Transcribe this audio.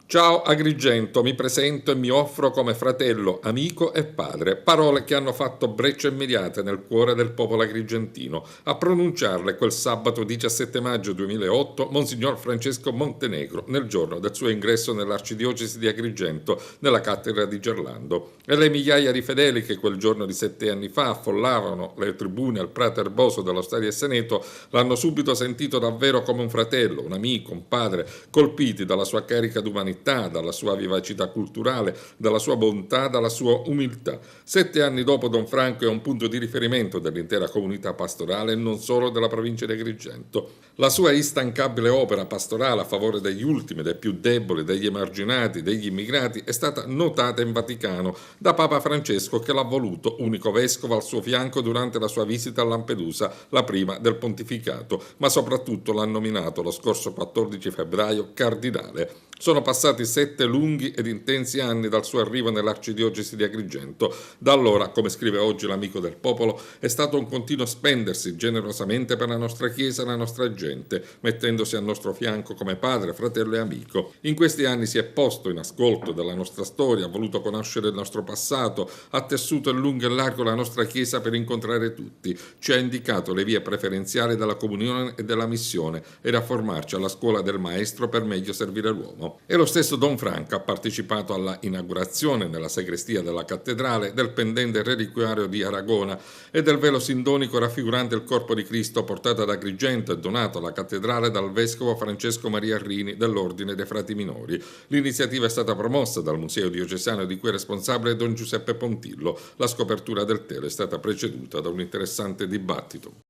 Ciao Agrigento, mi presento e mi offro come fratello, amico e padre. Parole che hanno fatto breccia immediate nel cuore del popolo agrigentino. A pronunciarle quel sabato 17 maggio 2008 Monsignor Francesco Montenegro, nel giorno del suo ingresso nell'arcidiocesi di Agrigento, nella cattedra di Gerlando. E le migliaia di fedeli che quel giorno di 7 anni fa affollavano le tribune al Prato Erboso dell'Osteria e Seneto l'hanno subito sentito davvero come un fratello, un amico, un padre, colpiti dalla sua carica d'umanità, dalla sua vivacità culturale, dalla sua bontà, dalla sua umiltà. 7 anni dopo Don Franco è un punto di riferimento dell'intera comunità pastorale e non solo della provincia di Agrigento. La sua instancabile opera pastorale a favore degli ultimi, dei più deboli, degli emarginati, degli immigrati è stata notata in Vaticano da Papa Francesco, che l'ha voluto unico vescovo al suo fianco durante la sua visita a Lampedusa, la prima del pontificato, ma soprattutto l'ha nominato lo scorso 14 febbraio cardinale. Sono passati 7 lunghi ed intensi anni dal suo arrivo nell'arcidiocesi di Agrigento. Da allora, come scrive oggi l'amico del popolo, è stato un continuo spendersi generosamente per la nostra Chiesa e la nostra gente, mettendosi al nostro fianco come padre, fratello e amico. In questi anni si è posto in ascolto della nostra storia, ha voluto conoscere il nostro passato, ha tessuto in lungo e largo la nostra Chiesa per incontrare tutti, ci ha indicato le vie preferenziali della comunione e della missione e a formarci alla scuola del Maestro per meglio servire l'uomo. E lo stesso Don Franco ha partecipato alla inaugurazione nella sagrestia della cattedrale del pendente reliquiario di Aragona e del velo sindonico raffigurante il corpo di Cristo portato ad Agrigento e donato alla cattedrale dal vescovo Francesco Maria Arrini dell'Ordine dei Frati Minori. L'iniziativa è stata promossa dal Museo Diocesano di cui è responsabile Don Giuseppe Pontillo. La scopertura del telo è stata preceduta da un interessante dibattito.